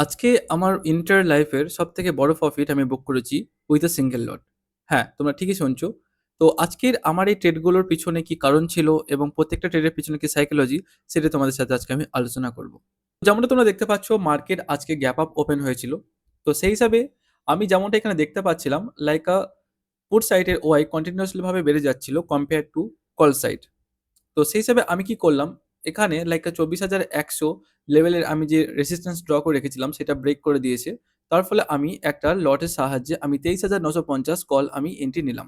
আজকে আমার এন্টায়ার লাইফের সবথেকে বড় প্রফিট আমি বুক করেছি উইথ আ সিঙ্গেল লট। হ্যাঁ, তোমরা ঠিকই শুনছো। তো আজকের আমার এই ট্রেডগুলোর পিছনে কি কারণ ছিল এবং প্রত্যেকটা ট্রেডের পিছনে কি সাইকোলজি, সেটা তোমাদের সাথে আজকে আমি আলোচনা করব। যেমনটা তোমরা দেখতে পাচ্ছ, মার্কেট আজকে গ্যাপ আপ ওপেন হয়েছিল। তো সেই হিসাবে আমি যেমনটা এখানে দেখতে পাচ্ছিলাম, লাইক আ পুট সাইডের ওয়াই কন্টিনিউয়াসলি ভাবে বেড়ে যাচ্ছিল কম্পেয়ার টু কল সাইড। তো সেই হিসাবে আমি কি করলাম, এখানে লাইক 24,100 লেভেলের আমি যে রেসিস্ট্যান্স ড্র করে রেখেছিলাম সেটা ব্রেক করে দিয়েছে। তার ফলে আমি একটা লটের সাহায্যে আমি 23,950 কল আমি এন্ট্রি নিলাম।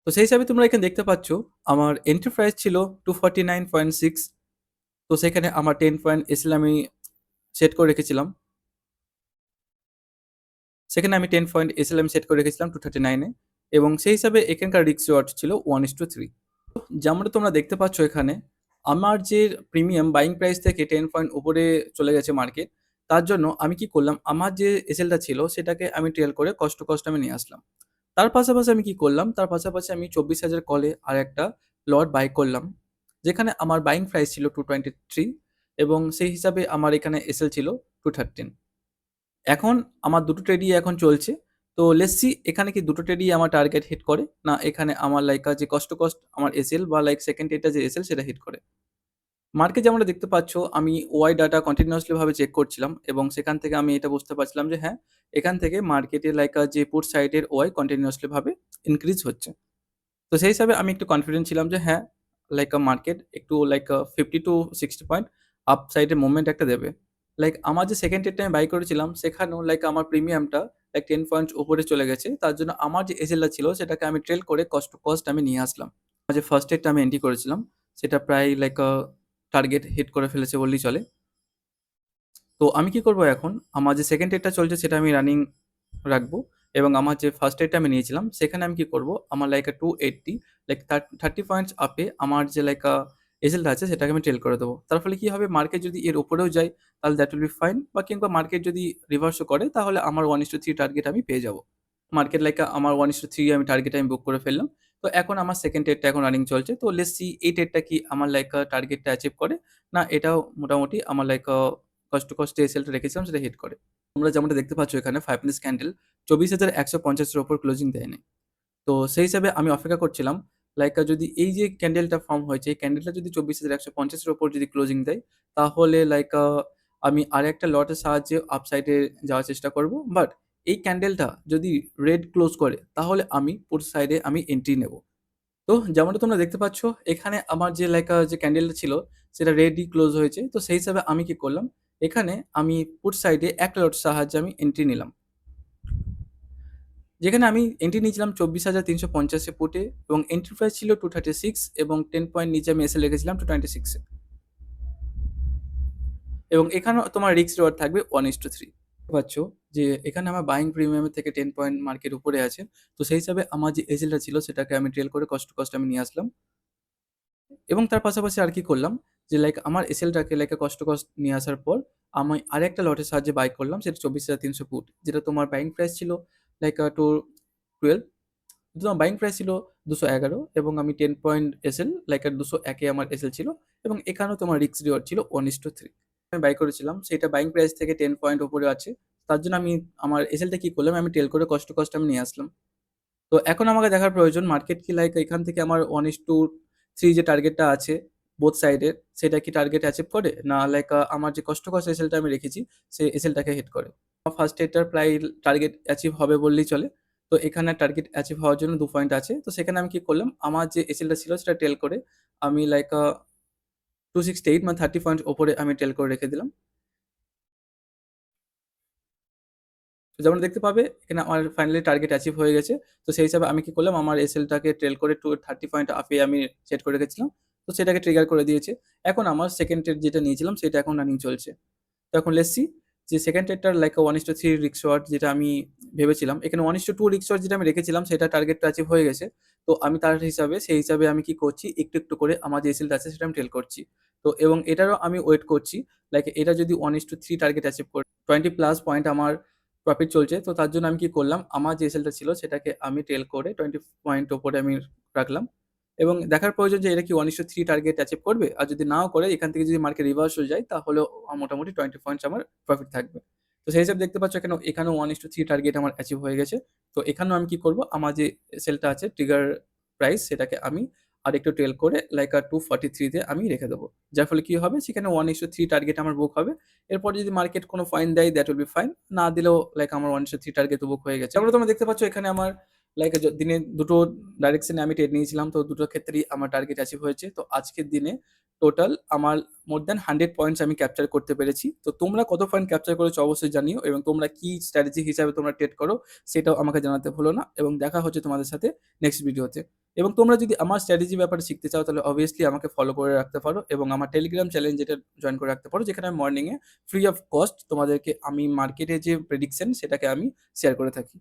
তো সেই হিসাবে তোমরা এখানে দেখতে পাচ্ছ আমার এন্ট্রি প্রাইস ছিল 249.6। তো সেখানে আমার 10 পয়েন্ট এসএল আমি সেট করে রেখেছিলাম। সেখানে আমি 10 পয়েন্ট এসএল আমি সেট করে রেখেছিলাম 239 এ, এবং সেই হিসাবে এখানকার রিস্ক রিওয়ার্ড ছিল 1:3। যেমনটা তোমরা দেখতে পাচ্ছ এখানে, আমার যে প্রিমিয়াম বাইং প্রাইস থেকে 10 পয়েন্ট উপরে চলে গেছে মার্কেট। তার জন্য আমি কি করলাম, আমার যে এসএলটা ছিল সেটাকে আমি ট্রেল করে কষ্ট আমি নিয়ে আসলাম। তার পাশাপাশি আমি কি করলাম, তার পাশাপাশি আমি 24,000 কলে আরেকটা লট বাই করলাম। যেখানে আমার বাইং প্রাইস ছিল 223, এবং সেই হিসাবে আমার এখানে এসএল ছিল 213। এখন আমার দুটো ট্রেডই এখন চলছে। তো লেটস সি এখানে কি দুটো ট্রেডই আমার টার্গেট হিট করে, না এখানে আমার যে কষ্ট আমার এসএল বা সেকেন্ড ট্রেডটা যে এসএল সেটা হিট করে। মার্কেট যেমনটা দেখতে পাচ্ছ, আমি ওয়াই ডাটা কন্টিনিউয়াসলি ভাবে চেক করছিলাম এবং সেখান থেকে আমি এটা বুঝতে পারছিলাম যে হ্যাঁ, এখান থেকে মার্কেটে যে পুট সাইডের ওয়াই কন্টিনিউয়াসলি ভাবে ইনক্রিজ হচ্ছে। তো সেই হিসাবে আমি একটু কনফিডেন্ট ছিলাম যে হ্যাঁ, মার্কেট একটু 50 টু 60 পয়েন্ট আপ সাইডে মুভমেন্ট একটা দেবে। আমার যে সেকেন্ড ট্রেডটা আমি বাই করেছিলাম সেখানেও আমার প্রিমিয়ামটা 10 পয়েন্টস উপরে চলে গেছে। তার জন্য আমার যে এসএলটা ছিল সেটাকে আমি ট্রেল করে কস্ট টু কস্ট আমি নিয়ে আসলাম। আমার যে ফার্স্ট ট্রেডটা আমি এন্ট্রি করেছিলাম সেটা প্রায় টার্গেট হিট করে ফেলেছে বললেই চলে। তো আমি কি করব এখন, আমার যে সেকেন্ড ট্রেডটা চলছে সেটা আমি রানিং রাখবো, এবং আমার যে ফার্স্ট ট্রেডটা আমি নিয়েছিলাম সেখানে আমি কি করব, আমার 280 30 পয়েন্টস আপে আমার যে এজেলটা আছে সেটাকে আমি ট্রেল করে দেবো। তার ফলে কি হবে, মার্কেট যদি এর উপরেও যায় তাহলে দ্যাট উইল বি ফাইন, বা কিংবা মার্কেট যদি রিভার্সও করে তাহলে আমার 1:3 টার্গেট আমি পেয়ে যাবো। মার্কেট আমার 1:3 আমি টার্গেট আমি বুক করে ফেললাম। তো এখন আমার সেকেন্ড ট্রেডটা এখন রানিং চলছে। তো লেটস সি এই ট্রেডটা কি আমার টার্গেটটা অ্যাচিভ করে, না এটাও মোটামুটি আমার কস্ট টু কস্ট যে এসএলটা রেখেছিলাম সেটা হিট করে। তোমরা যেমনটা দেখতে পাচ্ছ এখানে 5 মিনিটস ক্যান্ডেল 24,150 এর উপর ক্লোজিং দেয়নি। তো সেই হিসাবে আমি অপেক্ষা করছিলাম, যদি এই যে ক্যান্ডেলটা ফর্ম হয়েছে, এই ক্যান্ডেলটা যদি 24,150 এর উপর যদি ক্লোজিং দেয়, তাহলে আমি আরেকটা লটের সাহায্যে আপসাইডে যাওয়ার চেষ্টা করব। বাট এই ক্যান্ডেলটা যদি রেড ক্লোজ করে তাহলে আমি পুট সাইডে আমি এন্ট্রি নেব। তো যেমনটা তোমরা দেখতে পাচ্ছ এখানে আমার যে ক্যান্ডেলটা ছিল সেটা রেডই ক্লোজ হয়েছে। তো সেই হিসাবে আমি কি করলাম, এখানে আমি পুট সাইডে এক লট সাহায্যে আমি এন্ট্রি নিলাম। যেখানে আমি এন্ট্রি নিয়েছিলাম 24,350 এ পুটে, এবং এন্ট্রি প্রাইস ছিল 236, এবং 10 পয়েন্ট নিচে আমি এসে রেখেছিলাম 226 এ। এবং এখানেও তোমার রিস্ক রিওয়ার্ড থাকবে 1:3। পাচ্ছ যে এখানে আমার বাইং প্রিমিয়ামের থেকে 10 পয়েন্ট মার্কেট উপরে আছে। তো সেই হিসাবে আমার যে এজেলটা ছিল সেটাকে আমি ট্রেল করে কষ্ট টু কস্ট আমি নিয়ে আসলাম। এবং তার পাশাপাশি আর কি করলাম, যে আমার এসএলটাকে কষ্ট কস্ট নিয়ে আসার পর আমি আরেকটা লটের সাহায্যে বাই করলাম, সেটা 24,300 ফুট, যেটা তোমার বাইং প্রাইস ছিল টু 12। তোমার বাইং প্রাইস ছিল 211, এবং আমি 10 পয়েন্ট এসএল 201 এ আমার এসএল ছিল, এবং এখানেও তোমার রিস্ক রিওয়ার্ড ছিল 1:3। আমি বাই করেছিলাম সেটা বাইং প্রাইস থেকে 10 পয়েন্ট উপরে আছে। তার জন্য আমি আমার এসএলটা কি করলাম, আমি টেল করে কষ্ট কস্ট আমি নিয়ে আসলাম। তো এখন আমাকে দেখার প্রয়োজন মার্কেট কি এখান থেকে আমার 1:3 যে টার্গেটটা আছে বোথ সাইডের, সেটা কি টার্গেট অ্যাচিভ করে, না আমার যে কষ্ট কস্ট এসএলটা আমি রেখেছি সেই এসএলটাকে হিট করে। ফার্স্ট এটার প্রায় টার্গেট অ্যাচিভ হবে বললেই চলে। তো এখানে টার্গেট অ্যাচিভ হওয়ার জন্য 2 পয়েন্ট আছে। তো সেখানে আমি কি করলাম, আমার যে এসএলটা ছিল সেটা টেল করে আমি 268 মানে 30 পয়েন্ট উপরে আমি টেল করে রেখে দিলাম। তো যেমন দেখতে পাবে এখানে আমার ফাইনালি টার্গেট অ্যাচিভ হয়ে গেছে। তো সেই হিসাবে আমি কি করলাম, আমার এসএলটাকে ট্রেল করে 30 পয়েন্ট আপে আমি সেট করে রেখেছিলাম। তো সেটাকে ট্রিগার করে দিয়েছে। এখন আমার সেকেন্ড ট্রেড যেটা নিয়েছিলাম সেটা এখন রানিং চলছে। তো এখন লেটস সি যে সেকেন্ড ট্রেডটার 1:3 রিস্ক শট যেটা আমি ভেবেছিলাম, এখানে 1:2 রিস্ক শট যেটা আমি রেখেছিলাম সেটা টার্গেটটা অ্যাচিভ হয়ে গেছে। তো আমি তার হিসাবে সেই হিসাবে আমি কি করছি, একটু করে আমার যে এসএলটা আছে সেটা আমি ট্রেল করছি। তো এবং এটারও আমি ওয়েট করছি, এটা যদি 1:3 টার্গেট অ্যাচিভ করে 20 প্লাস পয়েন্ট আমার প্রফিট চলছে। তো তার জন্য আমি কি করলাম, আমার যে এসএলটা ছিল সেটাকে আমি টেল করে 20 পয়েন্ট উপরে আমি রাখলাম। এবং দেখার প্রয়োজন যে এরা কি 1:3 টার্গেট অ্যাচিভ করবে? আর যদি নাও করে এখান থেকে যদি মার্কেট রিভার্স হয়ে যায় তাহলেও মোটামুটি 20 পয়েন্টস আমার প্রফিট থাকবে। তো সেই হিসাবে দেখতে পাচ্ছ এখানেও 1:3 টার্গেট আমার অ্যাচিভ হয়ে গেছে। তো এখানেও আমি কি করব? আমার যে সেলটা আছে ট্রিগার প্রাইস সেটাকে আমি আরেকটু টেল করে লাইক 243 তে আমি রেখে দেব। যার ফলে কি হবে? সেখানে 1:3 টার্গেট আমার বুক হবে। এরপরে যদি মার্কেট কোনো ফাইন দেয় দ্যাট উইল বি ফাইন। না দিলেও লাইক আমার 1:3 টার্গেট তো বুক হয়ে গেছে। তারপরে তোমরা দেখতে পাচ্ছ এখানে আমার লাইক দিনে দুটো ডাইরেকশনে আমি ট্রেড নিয়েছিলাম। তো দুটো ক্ষেত্রেই আমার টার্গেট অ্যাচিভ হয়েছে। তো আজকের দিনে টোটাল আমার মোর দ্যান 100 পয়েন্টস আমি ক্যাপচার করতে পেরেছি। তো তোমরা কত পয়েন্ট ক্যাপচার করেছো অবশ্যই জানিও এবং তোমরা কি স্ট্র্যাটেজি হিসাবে তোমরা ট্রেড করো সেটাও আমাকে জানাতে ভুলো না এবং দেখা হচ্ছে তোমাদের সাথে নেক্সট ভিডিওতে। এবং তোমরা যদি আমার স্ট্র্যাটেজি ব্যাপারে শিখতে চাও তাহলে অবভিয়াসলি আমাকে ফলো করে রাখতে পারো এবং আমার টেলিগ্রাম চ্যানেল যেটা জয়েন করে রাখতে পারো যেখানে আমি morning A free of cost তোমাদেরকে আমি মার্কেটে যে প্রেডিকশন সেটাকে আমি শেয়ার করে থাকি।